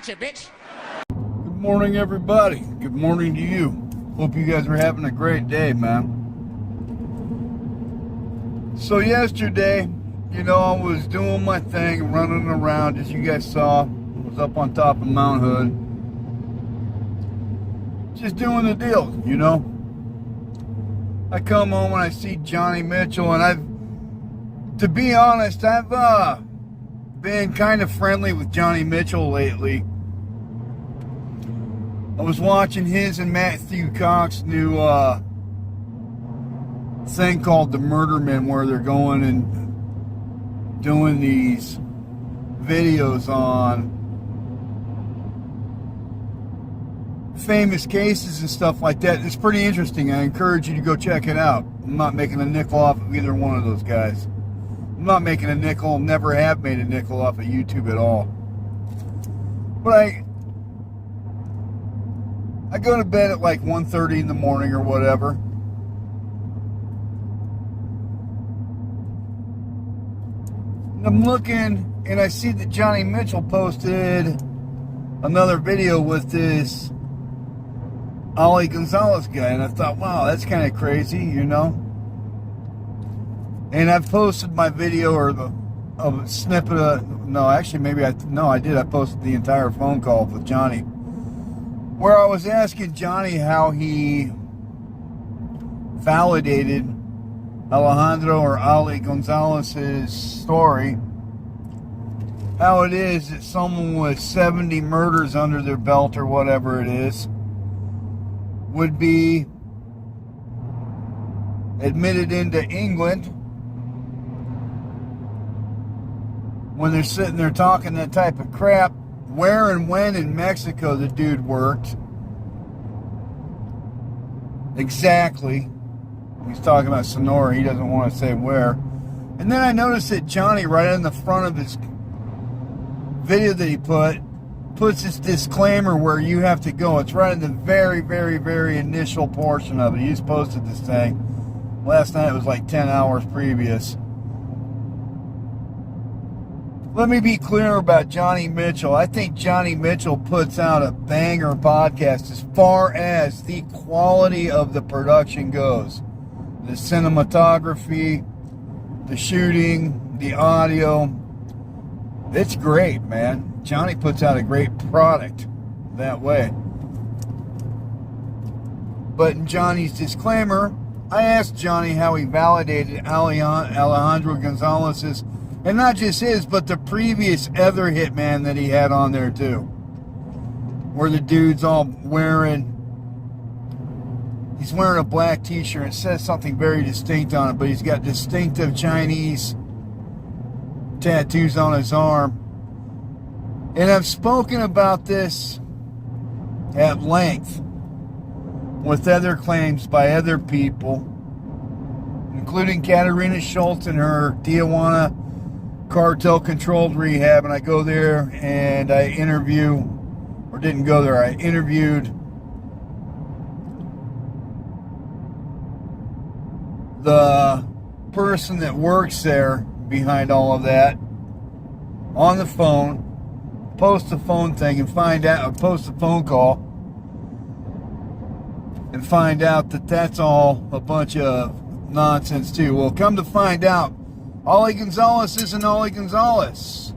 Gotcha, bitch. Good morning, everybody. Good morning to you. Hope you guys are having a great day, man. So yesterday, you know, I was doing my thing, running around, as you guys saw. I was up on top of Mount Hood. Just doing the deal, you know. I come home and I see Johnny Mitchell, and to be honest, I've been kind of friendly with Johnny Mitchell lately. I was watching his and Matthew Cox's new thing called The Murder Men, where they're going and doing these videos on famous cases and stuff like that. It's pretty interesting. I encourage you to go check it out. I'm not making a nickel off of either one of those guys. I'm not making a nickel, never have made a nickel off of YouTube at all. But I go to bed at like 1:30 in the morning or whatever. And I'm looking and I see that Johnny Mitchell posted another video with this Ali Gonzalez guy, and I thought, wow, that's kind of crazy, you know. And I've posted my video or a snippet of, no, actually maybe I did. I posted the entire phone call with Johnny, where I was asking Johnny how he validated Alejandro or Ali Gonzalez's story. How it is that someone with 70 murders under their belt or whatever it is would be admitted into England when they're sitting there talking that type of crap. Where and when in Mexico the dude worked. Exactly. He's talking about Sonora. He doesn't want to say where. And then I noticed that Johnny, right in the front of his video that he puts this disclaimer where you have to go. It's right in the very, very, very initial portion of it. He just posted this thing. Last night it was like 10 hours previous. Let me be clear about Johnny Mitchell. I think Johnny Mitchell puts out a banger podcast as far as the quality of the production goes. The cinematography, the shooting, the audio. It's great, man. Johnny puts out a great product that way. But in Johnny's disclaimer, I asked Johnny how he validated Alejandro Gonzalez's, and not just his, but the previous other hitman that he had on there too. Where the dude's all he's wearing a black t-shirt. It says something very distinct on it, but he's got distinctive Chinese tattoos on his arm. And I've spoken about this at length with other claims by other people, including Katerina Schultz and her Tijuana cartel-controlled rehab. And I go there and I interviewed the person that works there behind all of that on the phone. Post the phone thing and post the phone call and find out that that's all a bunch of nonsense too. Well, come to find out, Ali Gonzalez isn't Ali Gonzalez.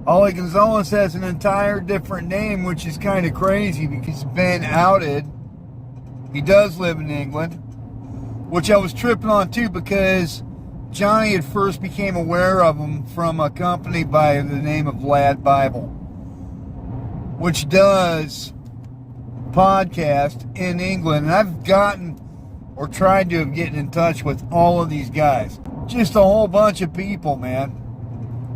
Ali Gonzalez has an entire different name, which is kind of crazy because he's been outed. He does live in England, which I was tripping on too, because Johnny had first became aware of him from a company by the name of Lad Bible, which does podcast in England. And I've gotten or tried to have gotten in touch with all of these guys. Just a whole bunch of people, man.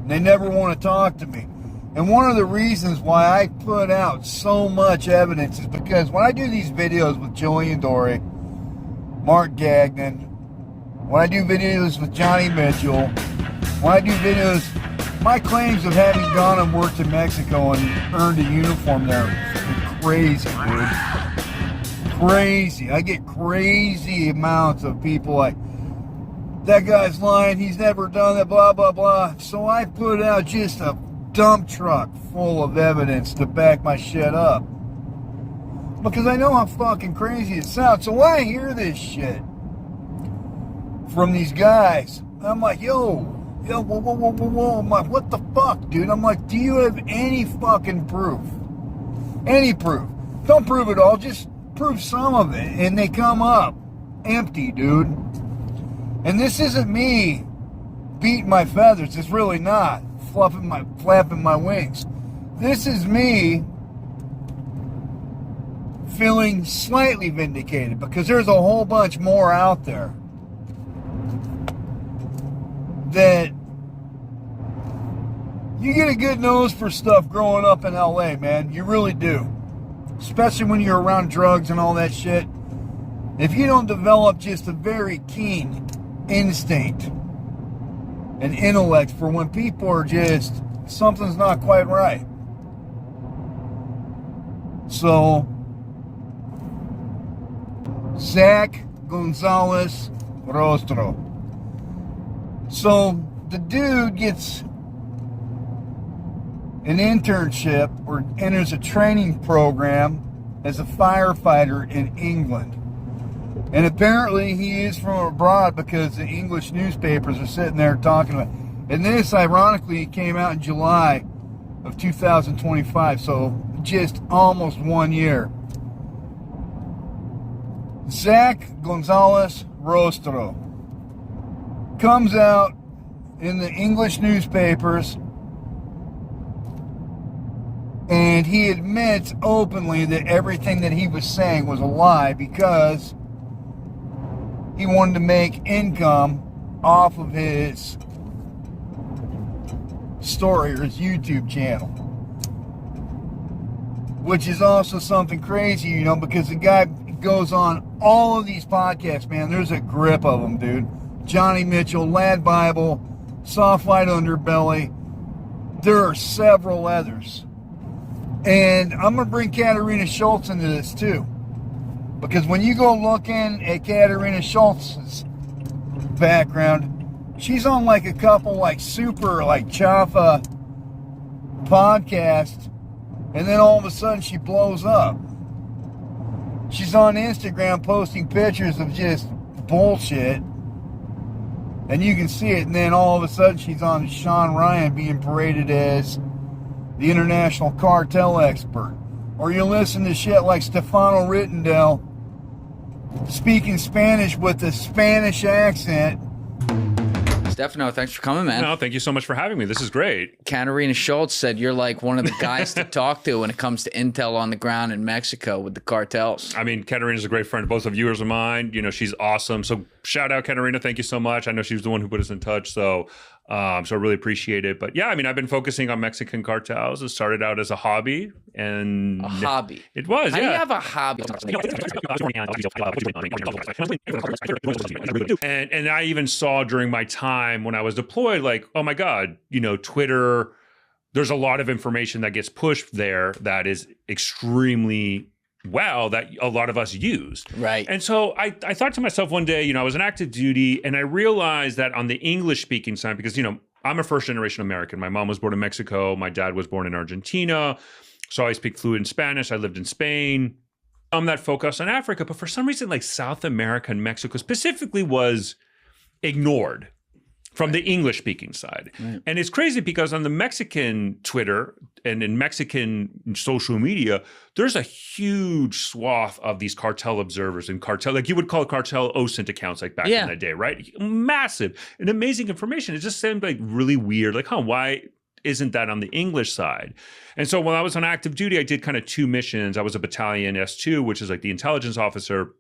They never want to talk to me. And one of the reasons why I put out so much evidence is because when I do these videos with Julian Dory, Mark Gagnon, when I do videos with Johnny Mitchell, when I do videos, my claims of having gone and worked in Mexico and earned a uniform there is crazy, dude. Crazy. I get crazy amounts of people like, that guy's lying, he's never done that, blah, blah, blah. So I put out just a dump truck full of evidence to back my shit up. Because I know how fucking crazy it sounds. So when I hear this shit from these guys, I'm like, yo, whoa, whoa, whoa, whoa, whoa. I'm like, what the fuck, dude? I'm like, do you have any fucking proof? Any proof? Don't prove it all, just prove some of it. And they come up empty, dude. And this isn't me beating my feathers. It's really not. Flapping my wings. This is me feeling slightly vindicated because there's a whole bunch more out there that you get a good nose for stuff growing up in LA, man. You really do. Especially when you're around drugs and all that shit. If you don't develop just a very keen instinct and intellect for when people are just, something's not quite right. So, Ali Gonzalez Rostro. So, the dude gets an internship or enters a training program as a firefighter in England. And apparently he is from abroad because the English newspapers are sitting there talking about it. And this, ironically, came out in July of 2025, so just almost 1 year. Ali Gonzalez Rostro comes out in the English newspapers and he admits openly that everything that he was saying was a lie because he wanted to make income off of his story or his YouTube channel. Which is also something crazy, you know, because the guy goes on all of these podcasts, man. There's a grip of them, dude. Johnny Mitchell, Lad Bible, Soft Light Underbelly. There are several others. And I'm going to bring Katarina Schultz into this too. Because when you go looking at Katarina Schultz's background, she's on like a couple like super like Chafa podcasts, and then all of a sudden she blows up. She's on Instagram posting pictures of just bullshit, and you can see it, and then all of a sudden she's on Sean Ryan being paraded as the international cartel expert. Or you listen to shit like Stefano Rittendell speaking Spanish with a Spanish accent. Stefano, thanks for coming, man. No, thank you so much for having me. This is great. Katarina Schultz said you're like one of the guys to talk to when it comes to intel on the ground in Mexico with the cartels. I mean, Katarina's a great friend. Both of viewers of mine. You know, she's awesome. So shout out, Katarina. Thank you so much. I know she was the one who put us in touch. So I really appreciate it. But yeah, I mean, I've been focusing on Mexican cartels. It started out as a hobby. And a hobby? It was, How do you have a hobby? And I even saw during my time when I was deployed, like, oh my God, you know, Twitter, there's a lot of information that gets pushed there that is extremely that a lot of us used. Right. And so I thought to myself one day, you know, I was in active duty and I realized that on the English speaking side, because, you know, I'm a first generation American. My mom was born in Mexico. My dad was born in Argentina. So I speak fluent Spanish. I lived in Spain. I'm that focused on Africa, but for some reason, like South America and Mexico specifically was ignored from the English speaking side. Right. And it's crazy because on the Mexican Twitter and in Mexican social media, there's a huge swath of these cartel observers and cartel, like you would call cartel OSINT accounts like back in the day, right? Massive and amazing information. It just seemed like really weird. Like, why isn't that on the English side? And so when I was on active duty, I did kind of two missions. I was a battalion S2, which is like the intelligence officer.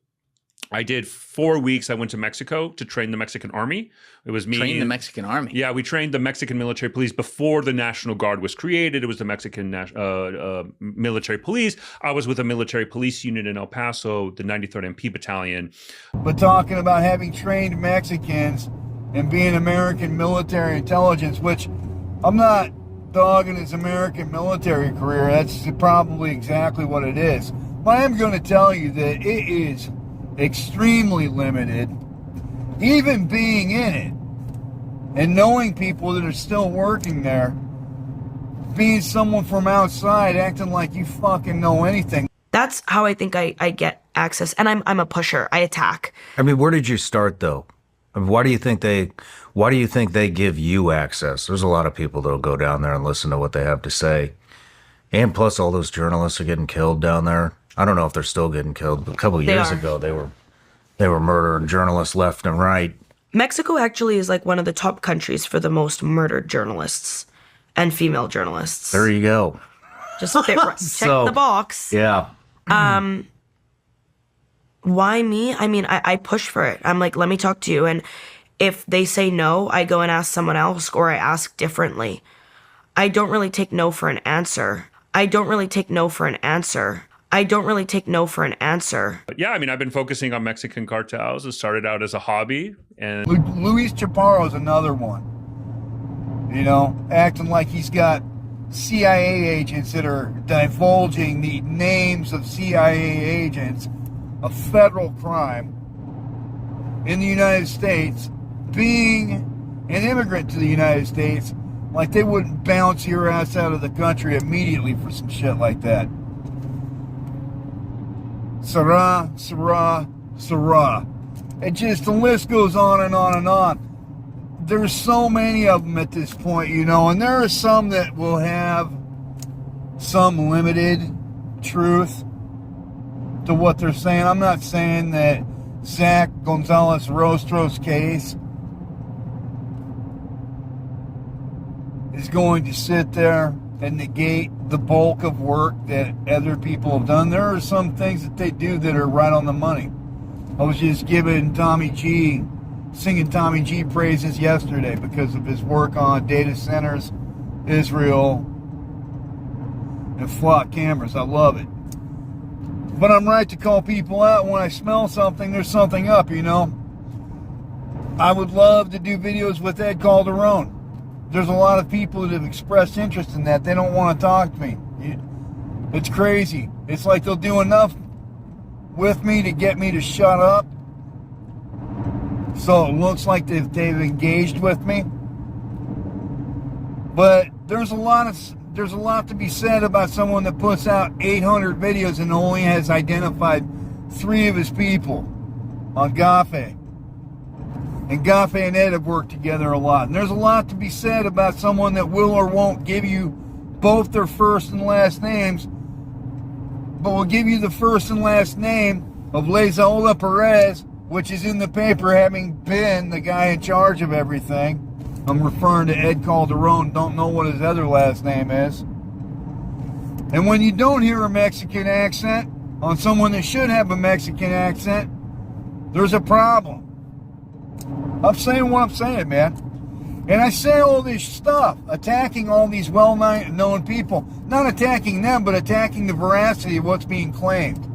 I did 4 weeks. I went to Mexico to train the Mexican army. It was me. Train the Mexican army? Yeah, we trained the Mexican military police before the National Guard was created. It was the Mexican military police. I was with a military police unit in El Paso, the 93rd MP Battalion. But talking about having trained Mexicans and being American military intelligence, which I'm not dogging his American military career. That's probably exactly what it is. But I am going to tell you that it is extremely limited, even being in it and knowing people that are still working there. being someone from outside, acting like you fucking know anything. That's how I think I get access. And I'm a pusher. I attack. I mean, where did you start though? I mean, why do you think they give you access? There's a lot of people that'll go down there and listen to what they have to say. And plus all those journalists are getting killed down there. I don't know if they're still getting killed, but a couple of years ago they were murdering journalists left and right. Mexico actually is like one of the top countries for the most murdered journalists and female journalists. There you go. Just check the box. Yeah. Why me? I mean, I push for it. I'm like, let me talk to you. And if they say no, I go and ask someone else, or I ask differently. I don't really take no for an answer. I don't really take no for an answer. But yeah, I mean, I've been focusing on Mexican cartels. It started out as a hobby. And Luis Chaparro's another one. You know, acting like he's got CIA agents that are divulging the names of CIA agents, a federal crime in the United States, being an immigrant to the United States, like they wouldn't bounce your ass out of the country immediately for some shit like that. Sarah. It just, the list goes on and on and on. There's so many of them at this point, you know, and there are some that will have some limited truth to what they're saying. I'm not saying that Ali Gonzalez Rostro's case is going to sit there and negate the bulk of work that other people have done. There are some things that they do that are right on the money. I was just singing Tommy G praises yesterday because of his work on data centers, Israel, and flock cameras. I love it. But I'm right to call people out when I smell something, there's something up, you know. I would love to do videos with Ed Calderon. There's a lot of people that have expressed interest in that. They don't want to talk to me. It's crazy. It's like they'll do enough with me to get me to shut up. So it looks like they've engaged with me. But there's a lot to be said about someone that puts out 800 videos and only has identified 3 of his people on Gaffe. And Gaffe and Ed have worked together a lot. And there's a lot to be said about someone that will or won't give you both their first and last names, but will give you the first and last name of Lezaola Perez, which is in the paper having been the guy in charge of everything. I'm referring to Ed Calderon, don't know what his other last name is. And when you don't hear a Mexican accent on someone that should have a Mexican accent, there's a problem. I'm saying what I'm saying, man. And I say all this stuff, attacking all these well-known people. Not attacking them, but attacking the veracity of what's being claimed.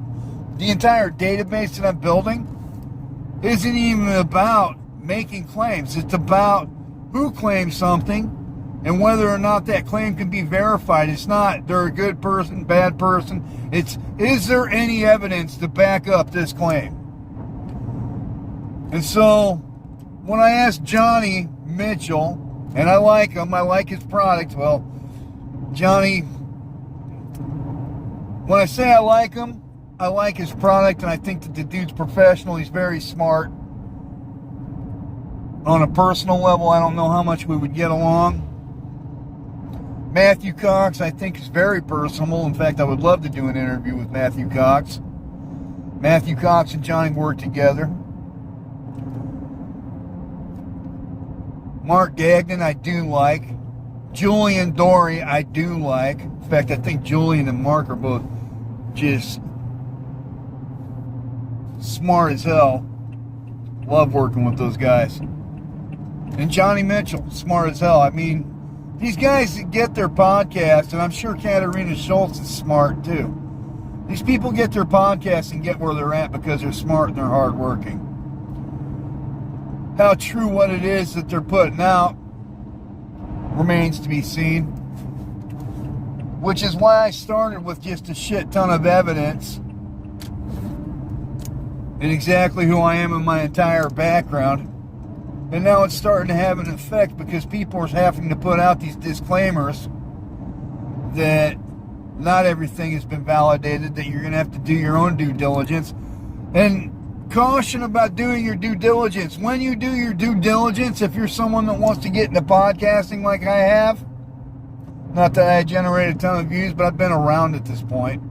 The entire database that I'm building isn't even about making claims. It's about who claims something and whether or not that claim can be verified. It's not they're a good person, bad person. It's, is there any evidence to back up this claim? And so when I asked Johnny Mitchell, and I like him, I like his product. Well, Johnny, when I say I like him, I like his product, and I think that the dude's professional. He's very smart. On a personal level, I don't know how much we would get along. Matthew Cox, I think, is very personable. In fact, I would love to do an interview with Matthew Cox. Matthew Cox and Johnny work together. Mark Gagnon, I do like. Julian Dory, I do like. In fact, I think Julian and Mark are both just smart as hell. Love working with those guys. And Johnny Mitchell, smart as hell. I mean, these guys that get their podcast, and I'm sure Katarina Schultz is smart too. These people get their podcast and get where they're at because they're smart and they're hardworking. How true what it is that they're putting out remains to be seen. Which is why I started with just a shit ton of evidence and exactly who I am in my entire background. And now it's starting to have an effect because people are having to put out these disclaimers that not everything has been validated, that you're going to have to do your own due diligence. And caution about doing your due diligence. When you do your due diligence, if you're someone that wants to get into podcasting like I have, not that I generate a ton of views, but I've been around at this point.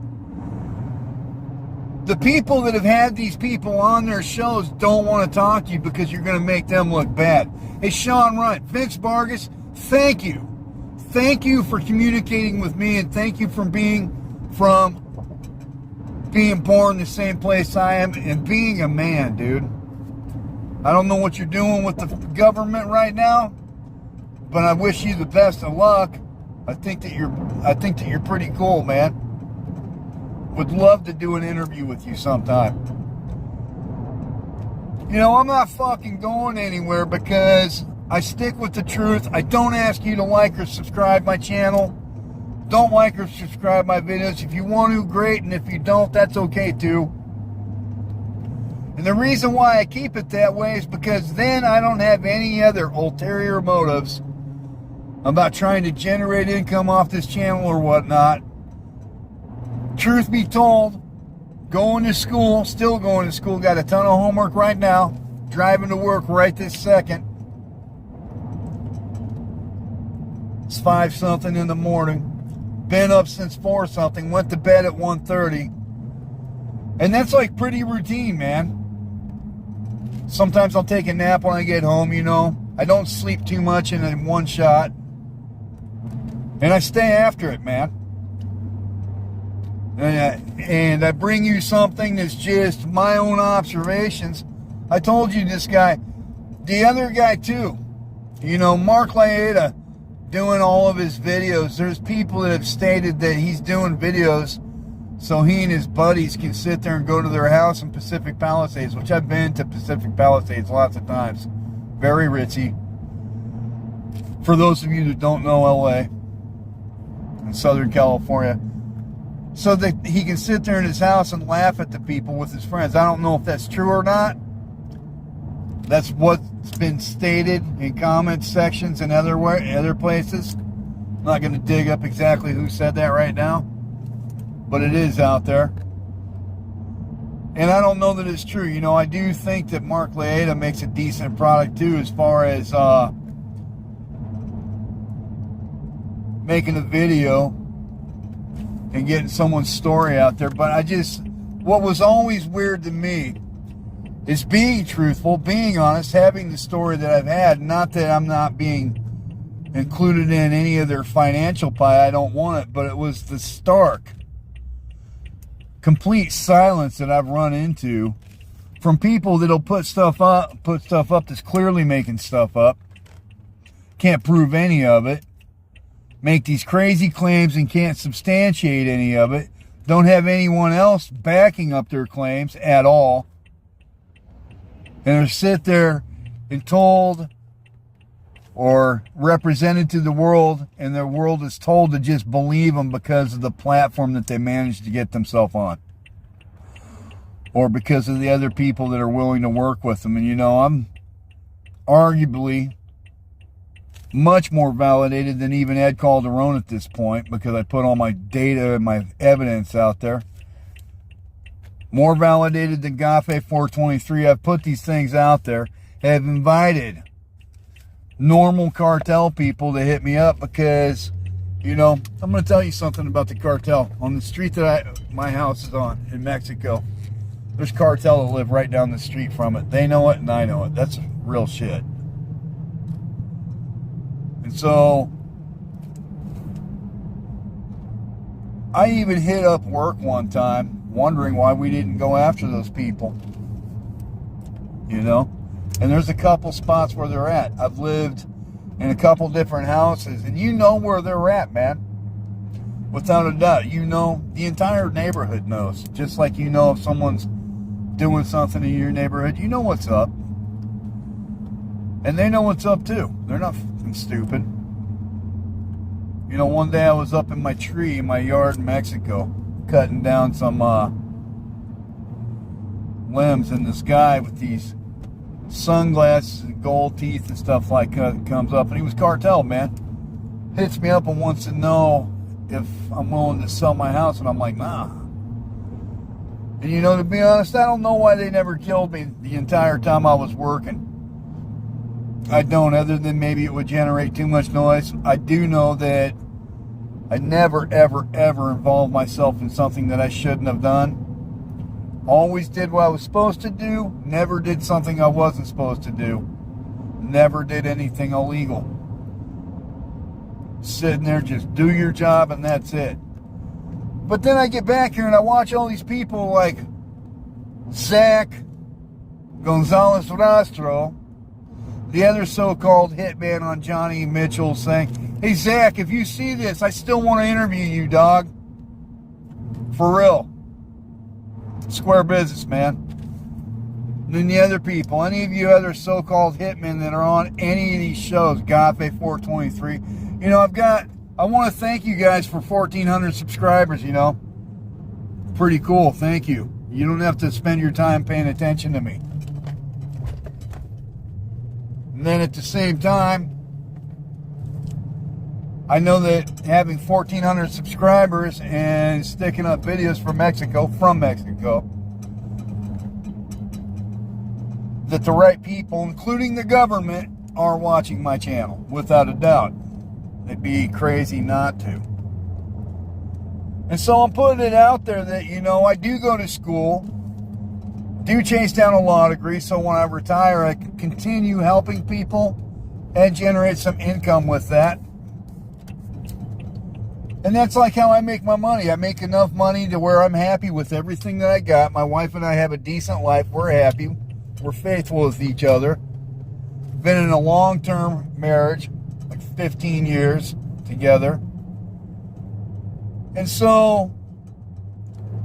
The people that have had these people on their shows don't want to talk to you because you're going to make them look bad. Hey, Sean Wright, Vince Vargas, thank you. Thank you for communicating with me, and thank you for being born the same place I am and being a man, dude. I don't know what you're doing with the government right now, but I wish you the best of luck. I think that you're pretty cool, man. Would love to do an interview with you sometime. You know, I'm not fucking going anywhere because I stick with the truth. I don't ask you to like or subscribe my channel. Don't like or subscribe my videos. If you want to, great. And if you don't, that's okay too. And the reason why I keep it that way is because then I don't have any other ulterior motives about trying to generate income off this channel or whatnot. Truth be told, going to school, still going to school, got a ton of homework right now, driving to work right this second. It's 5-something in the morning. Been up since 4-something, went to bed at 1:30. And that's like pretty routine, man. Sometimes I'll take a nap when I get home, you know. I don't sleep too much in one shot. And I stay after it, man. And I bring you something that's just my own observations. I told you this guy, the other guy too. You know, Mark Laeta doing all of his videos. There's people that have stated that he's doing videos so he and his buddies can sit there and go to their house in Pacific Palisades, which I've been to Pacific Palisades lots of times. Very ritzy. For those of you that don't know LA, in Southern California. So that he can sit there in his house and laugh at the people with his friends. I don't know if that's true or not. That's what's been stated in comment sections and other places. I'm not going to dig up exactly who said that right now, but it is out there. And I don't know that it's true. You know, I do think that Mark Laeta makes a decent product too, as far as making a video and getting someone's story out there. But what was always weird to me is being truthful, being honest, having the story that I've had. Not that I'm not being included in any of their financial pie, I don't want it, but it was the stark, complete silence that I've run into from people that'll put stuff up that's clearly making stuff up, can't prove any of it, make these crazy claims and can't substantiate any of it, don't have anyone else backing up their claims at all, and they sit there and told or represented to the world, and the world is told to just believe them because of the platform that they managed to get themselves on, or because of the other people that are willing to work with them. And you know, I'm arguably much more validated than even Ed Calderon at this point, because I put all my data and my evidence out there. More validated than Gafe 423. I've put these things out there, have invited normal cartel people to hit me up because, you know, I'm going to tell you something about the cartel. On the street that my house is on in Mexico, there's cartel that live right down the street from it. They know it and I know it. That's real shit. And so I even hit up work one time wondering why we didn't go after those people, you know. And there's a couple spots where they're at. I've lived in a couple different houses, and you know where they're at, man. Without a doubt. You know, the entire neighborhood knows. Just like you know if someone's doing something in your neighborhood, you know what's up. And they know what's up too. They're not fucking stupid. You know, one day I was up in my tree in my yard in Mexico, cutting down some limbs, and this guy with these sunglasses and gold teeth and stuff like that comes up, and he was cartel, man. Hits me up and wants to know if I'm willing to sell my house, and I'm like, nah. And you know, to be honest, I don't know why they never killed me the entire time I was working. I don't, other than maybe it would generate too much noise. I do know that I never, ever, ever involved myself in something that I shouldn't have done. Always did what I was supposed to do. Never did something I wasn't supposed to do. Never did anything illegal. Sitting there, just do your job and that's it. But then I get back here and I watch all these people like Zach Gonzalez Rostro, the other so-called hitman on Johnny Mitchell, saying, hey Zach, if you see this, I still want to interview you, dog. For real. Square business, man. And then the other people, any of you other so-called hitmen that are on any of these shows, Gafe 423, you know, I want to thank you guys for 1,400 subscribers, you know. Pretty cool, thank you. You don't have to spend your time paying attention to me. And then at the same time, I know that having 1,400 subscribers and sticking up videos from Mexico, that the right people, including the government, are watching my channel, without a doubt. It'd be crazy not to. And so I'm putting it out there that, you know, I do go to school, do chase down a law degree, so when I retire, I can continue helping people and generate some income with that. And that's like how I make my money. I make enough money to where I'm happy with everything that I got. My wife and I have a decent life. We're happy. We're faithful with each other. Been in a long-term marriage, like 15 years together. And so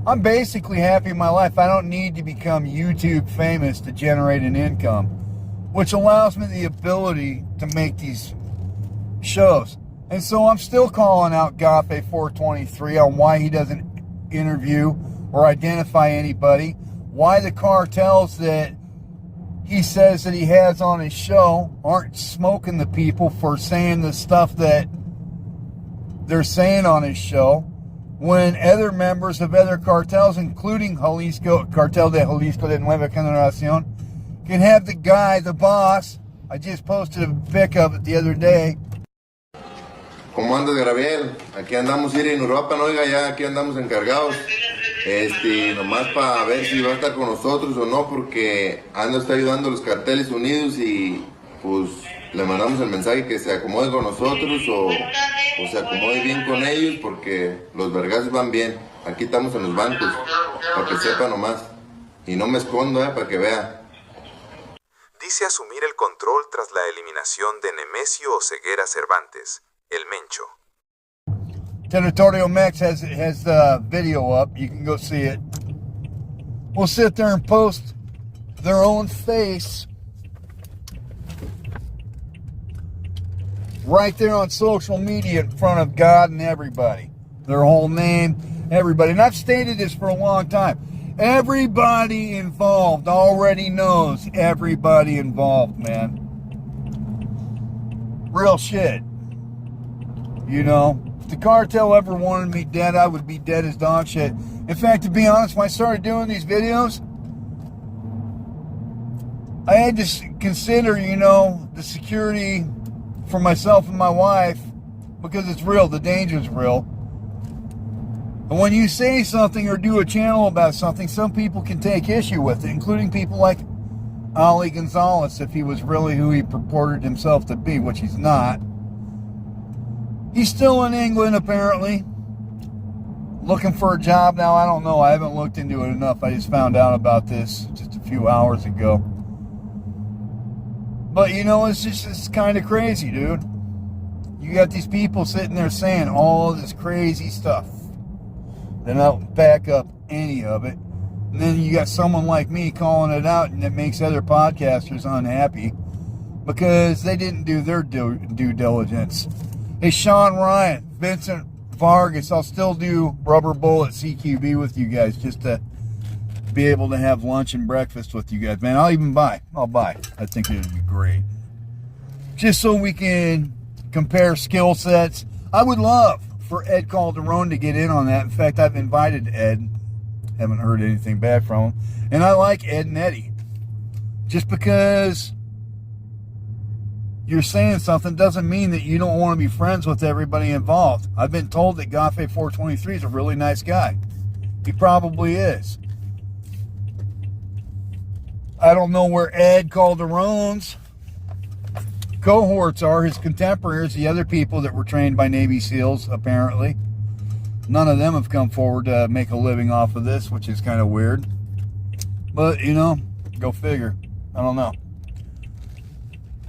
I'm basically happy in my life. I don't need to become YouTube famous to generate an income, which allows me the ability to make these shows. And so I'm still calling out Gafe 423 on why he doesn't interview or identify anybody, why the cartels that he says that he has on his show aren't smoking the people for saying the stuff that they're saying on his show, when other members of other cartels, including Jalisco, Cartel de Jalisco de Nueva Generación, can have the guy, the boss. I just posted a pic of it the other day. ¿Cómo andas, Gabriel? Aquí andamos ir en Europa, no, oiga, ya aquí andamos encargados. Nomás para ver si va a estar con nosotros o no, porque está ayudando a los carteles unidos y pues le mandamos el mensaje que se acomode con nosotros o se acomode bien con ellos, porque los vergazos van bien. Aquí estamos en los bancos, para que sepa nomás. Y no me escondo, para que vea. Dice asumir el control tras la eliminación de Nemesio Oseguera Cervantes, el Mencho. Territorio Mex has the video up. You can go see it. We'll sit there and post their own face right there on social media in front of God and everybody. Their whole name, everybody. And I've stated this for a long time. Everybody involved already knows everybody involved, man. Real shit. You know, if the cartel ever wanted me dead, I would be dead as dog shit. In fact, to be honest, when I started doing these videos, I had to consider, you know, the security for myself and my wife, because it's real, the danger's real. And when you say something or do a channel about something, some people can take issue with it, including people like Ali Gonzalez, if he was really who he purported himself to be, which he's not. He's still in England, apparently. Looking for a job now. I don't know. I haven't looked into it enough. I just found out about this just a few hours ago. But, you know, it's kind of crazy, dude. You got these people sitting there saying all this crazy stuff. They don't back up any of it. And then you got someone like me calling it out, and it makes other podcasters unhappy because they didn't do their due diligence. Hey, Sean Ryan, Vincent Vargas, I'll still do Rubber Bullet CQB with you guys just to be able to have lunch and breakfast with you guys. Man, I'll buy. I think it would be great. Just so we can compare skill sets. I would love for Ed Calderon to get in on that. In fact, I've invited Ed. Haven't heard anything bad from him. And I like Ed and Eddie. Just because you're saying something doesn't mean that you don't want to be friends with everybody involved. I've been told that Gafe 423 is a really nice guy. He probably is. I don't know where Ed Calderon's cohorts are, his contemporaries, the other people that were trained by Navy SEALs, apparently. None of them have come forward to make a living off of this, which is kind of weird. But, you know, go figure. I don't know.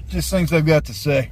Just things I've got to say.